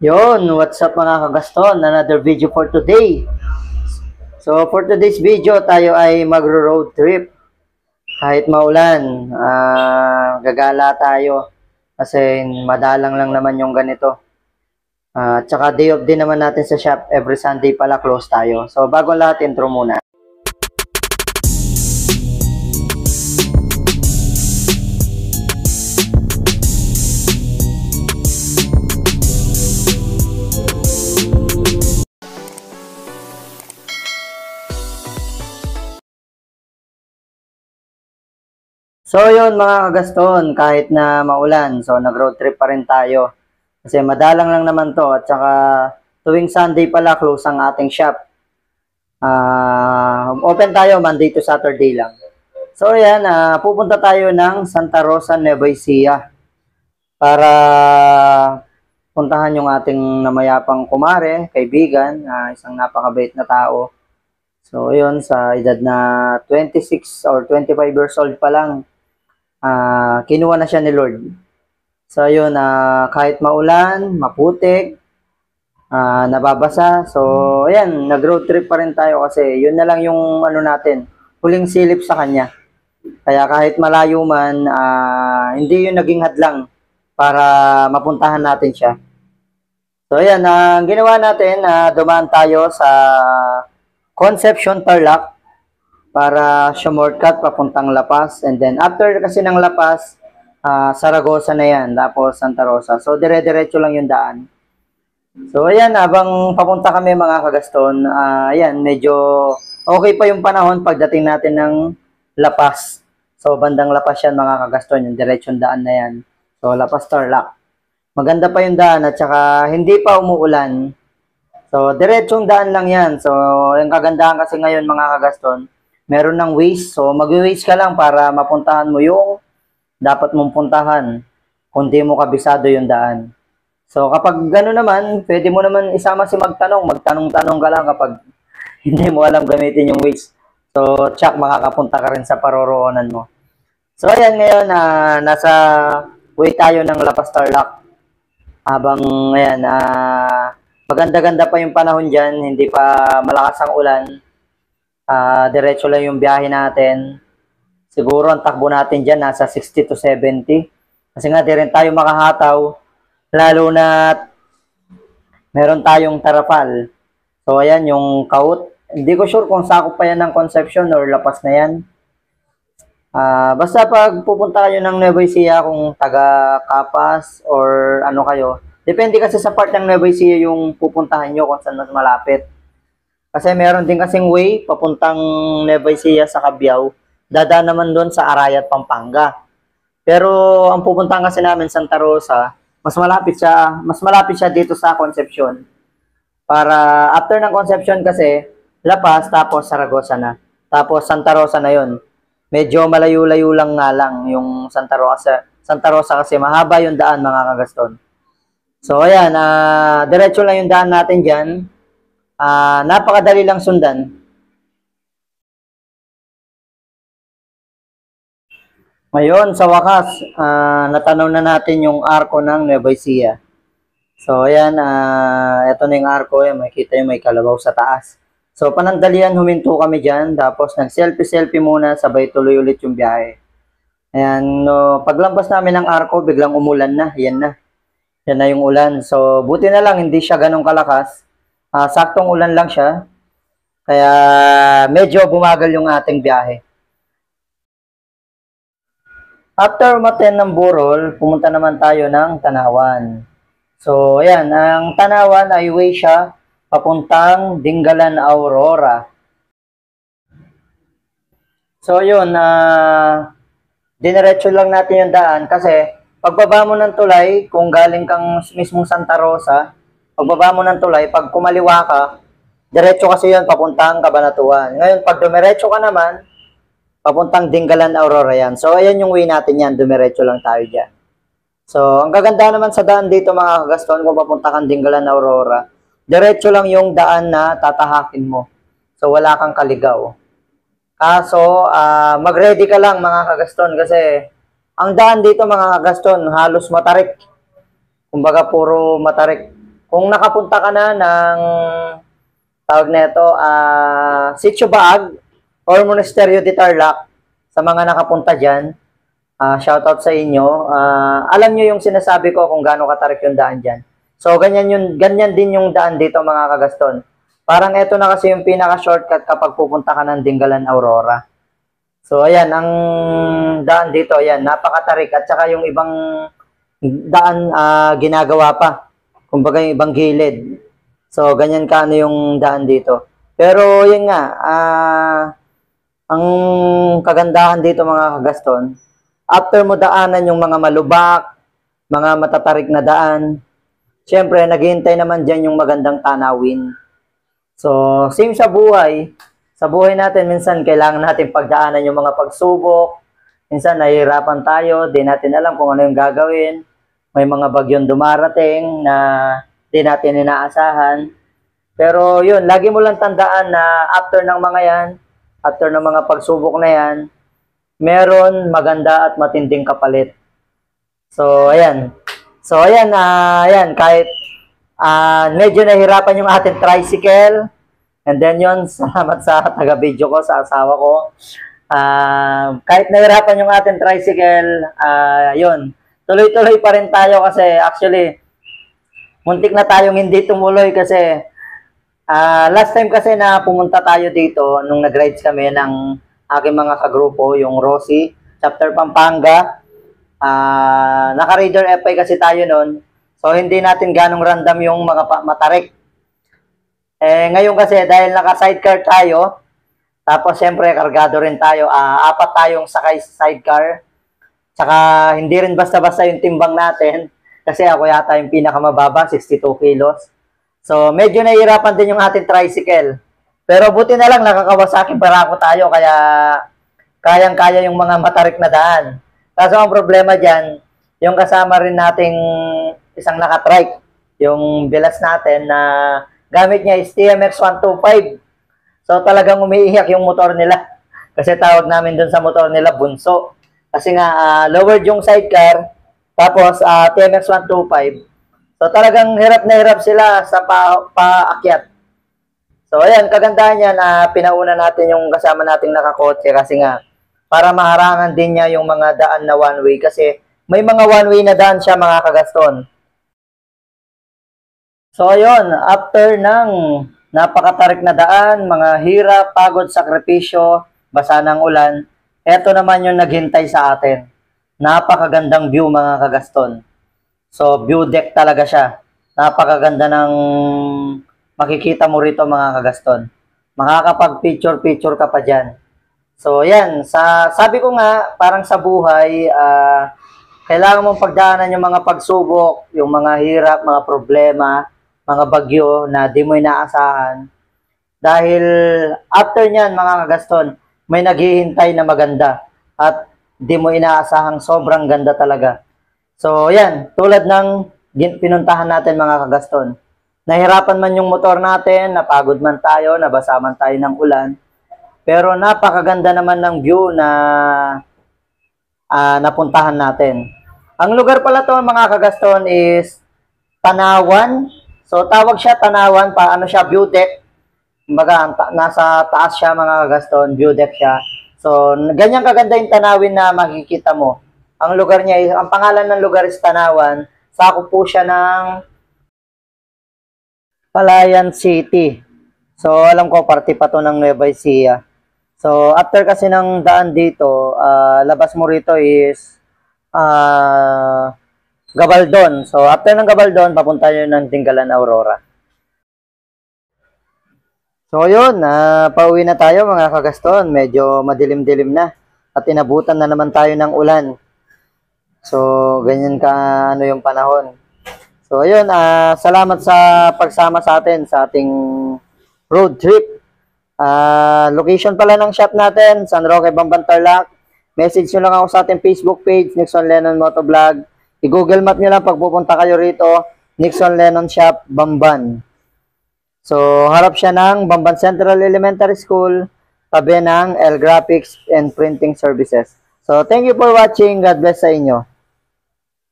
Yon, what's up mga kagaston? Another video for today. So for today's video, tayo ay magro-road trip. Kahit maulan, gagala tayo. Kasi madalang lang naman yung ganito. At saka day off din naman natin sa shop. Every Sunday pala close tayo. So bago lahat, intro muna. So yun mga kagaston, kahit na maulan, so nag-road trip pa rin tayo. Kasi madalang lang naman to at saka tuwing Sunday pala close ang ating shop. Open tayo Monday to Saturday lang. So yan, pupunta tayo ng Santa Rosa, Nueva Ecija para puntahan yung ating namayapang kumare, kaibigan, isang napakabait na tao. So yun, sa edad na 26 or 25 years old pa lang, kinuha na siya ni Lord. So yun, kahit maulan, maputik, nababasa. So ayan, nag-road trip pa rin tayo kasi yun na lang yung ano natin, huling silip sa kanya. Kaya kahit malayo man, hindi yun naging hadlang para mapuntahan natin siya. So ayan, ang ginawa natin, dumaan tayo sa Concepcion, Tarlac para shortcut papuntang La Paz. And then after kasi ng La Paz, Saragosa na yan, tapos Santa Rosa. So dire-diretso lang yung daan. So ayan, habang papunta kami mga kagaston, ayan, medyo okay pa yung panahon pagdating natin ng La Paz. So bandang La Paz yan mga kagaston, yung diretsyon daan na yan. So La Paz, Tarlac. Maganda pa yung daan at saka hindi pa umuulan. So diretsong daan lang yan. So yung kagandahan kasi ngayon mga kagaston, meron ng Waze. So mag-Waze ka lang para mapuntahan mo yung dapat mong puntahan kung di mo kabisado yung daan. So kapag gano'n naman, pwede mo naman isama si magtanong-tanong ka lang kapag hindi mo alam gamitin yung Waze. So tsak, makakapunta ka rin sa paroroonan mo. So ayan, ngayon nasa way tayo ng La Paz, Tarlac. Habang ayan, maganda-ganda pa yung panahon dyan, hindi pa malakas ang ulan. Diretso lang yung biyahe natin. Siguro ang takbo natin dyan nasa 60 to 70. Kasi nga di rin tayo makahataw. Lalo na meron tayong Tarapal. So ayan yung Kaut. Hindi ko sure kung sakop pa yan ng Concepcion or La Paz na yan. Basta pag pupunta kayo ng Nueva Ecija, kung taga Capas or ano kayo, depende kasi sa part ng Nueva Ecija yung pupuntahan nyo kung saan mas malapit. Kasi meron din kasing way papuntang Nueva Ecija sa Cabiao. Dadaan naman doon sa Arayat, Pampanga. Pero ang pupuntahan kasi namin Santa Rosa, mas malapit siya dito sa Concepcion. Para after ng Concepcion kasi, La Paz tapos Saragosa na. Tapos Santa Rosa na 'yon. Medyo malayo-layo lang nga lang yung Santa Rosa. Santa Rosa kasi mahaba yung daan mga kagaston. So ayan, diretso lang yung daan natin diyan. Napakadali lang sundan. Ngayon, sa wakas, natanaw na natin yung arko ng Nueva Ecija. So, ayan, ito na yung arko. Ayan, makikita yung may kalabaw sa taas. So, panandalian, huminto kami dyan. Tapos, nag-selfie-selfie muna, sabay tuloy ulit yung biyahe. Ayan, no, paglampas namin ng arko, biglang umulan na. Yan na. Yan na yung ulan. So, buti na lang, hindi siya ganong kalakas. Saktong ulan lang siya. Kaya, medyo bumagal yung ating biyahe. After umaten ng Burol, pumunta naman tayo ng Tanawan. So, ayan, ang Tanawan ay way siya papuntang Dingalan, Aurora. So, yun, dinerecho lang natin yung daan kasi pagbaba mo ng tulay, kung galing kang mismong Santa Rosa, pagbaba mo ng tulay, pag kumaliwa ka, diretso kasi yun papuntang Cabanatuan. Ngayon, pag dumiretso ka naman, papuntang Dingalan, Aurora yan. So, ayan yung way natin yan. Dumiretso lang tayo dyan. So, ang gaganda naman sa daan dito mga kagaston, kung papunta kang Dingalan, Aurora, diretso lang yung daan na tatahakin mo. So, wala kang kaligaw. Kaso, mag-ready ka lang mga kagaston kasi ang daan dito mga kagaston, halos matarik. Kumbaga, puro matarik. kung nakapunta ka na ng tawag nito, Sitio Baag or Monasterio de Tarlac, sa mga nakapunta dyan, shoutout sa inyo. Alam nyo yung sinasabi ko kung gaano katarik yung daan dyan. So, ganyan din yung daan dito mga kagaston. Parang ito na kasi yung pinaka-shortcut kapag pupunta ka ng Dingalan, Aurora. So, ayan, ang daan dito, ayan, napakatarik. At saka yung ibang daan ginagawa pa. Kumbaga yung ibang gilid. So, ganyan ka ano yung daan dito. Pero, yun nga, ang kagandahan dito mga kagaston, after mo daanan yung mga malubak, mga matatarik na daan, syempre, naghihintay naman dyan yung magandang tanawin. So, same sa buhay. Sa buhay natin, minsan kailangan natin pagdaanan yung mga pagsubok. Minsan, nahihirapan tayo, di natin alam kung ano yung gagawin. May mga bagyong dumarating na di natin inaasahan. Pero yun, lagi mo lang tandaan na after ng mga yan, after ng mga pagsubok na yan, meron maganda at matinding kapalit. So, ayan. So, ayan, ayan, kahit medyo nahirapan yung ating tricycle. And then yun, salamat sa taga-video ko, sa asawa ko. Kahit nahirapan yung ating tricycle, yun, tuloy-tuloy pa rin tayo kasi actually, muntik na tayong hindi tumuloy kasi last time kasi na pumunta tayo dito nung nag-rides kami ng aking mga kagrupo, yung Rosie, Chapter Pampanga. Naka-Raider FI kasi tayo nun. So, hindi natin ganong random yung mga matarik. Ngayon kasi, dahil naka-sidecar tayo, tapos syempre, kargado rin tayo. 4 tayong sakay sa sidecar. Tsaka, hindi rin basta-basta yung timbang natin. Kasi ako yata yung pinakamababa, 62 kilos. So, medyo nahihirapan din yung ating tricycle. Pero buti na lang, nakakawasaki barako tayo, kaya kayang-kaya yung mga matarik na daan. Kaso ang problema dyan, yung kasama rin nating isang nakatrike, yung bilas natin na gamit niya is TMX 125. So talagang umiiyak yung motor nila. Kasi tawag namin dun sa motor nila, bunso. Kasi nga, lowered yung sidecar, tapos TMX 125. So talagang hirap na hirap sila sa paakyat. So ayan, kagandahan niya na pinauna natin yung kasama nating nakakotse kasi nga, para maharangan din niya yung mga daan na one-way kasi may mga one-way na daan siya mga kagaston. So ayun, after ng napakatarik na daan, mga hirap, pagod, sakripisyo, basa ng ulan, eto naman yung naghintay sa atin. Napakagandang view mga kagaston. So view deck talaga siya. Napakaganda ng makikita mo rito mga kagaston. Makakapag-picture-picture ka pa dyan. So, yan. Sabi ko nga, parang sa buhay, kailangan mong pagdaanan yung mga pagsubok, yung mga hirap, mga problema, mga bagyo na di mo inaasahan. Dahil after nyan, mga kagaston, may naghihintay na maganda. At di mo inaasahang sobrang ganda talaga. So, yan. Tulad ng pinuntahan natin, mga kagaston. Nahirapan man yung motor natin, napagod man tayo, nabasa man tayo ng ulan. Pero napakaganda naman ng view na napuntahan natin. Ang lugar pala to mga kagaston is Tanawan. So tawag siya Tanawan, ano siya, view deck. Kumbaga nasa taas siya mga kagaston, view deck siya. So ganyan kaganda yung tanawin na makikita mo. Ang lugar niya, ang pangalan ng lugar is Tanawan. Sakop po siya ng Palayan City. So alam ko parte pa to ng Nueva Ecija. So, after kasi ng daan dito, labas mo rito is Gabaldon. So, after ng Gabaldon, papunta nyo ng Dingalan, Aurora. So, yun. Pauwi na tayo mga kagaston. Medyo madilim-dilim na. At inabutan na naman tayo ng ulan. So, ganyan ka ano yung panahon. So, ayun. Salamat sa pagsama sa atin sa ating road trip. Location pala ng shop natin, San Roque, Bamban, Tarlac. Message nyo lang ako sa ating Facebook page, Nixon Lennon Motovlog. I-Google Map nyo lang pag pupunta kayo rito, Nixon Lennon Shop, Bamban. So, harap siya ng Bamban Central Elementary School, tabi ng L Graphics and Printing Services. So, thank you for watching. God bless sa inyo.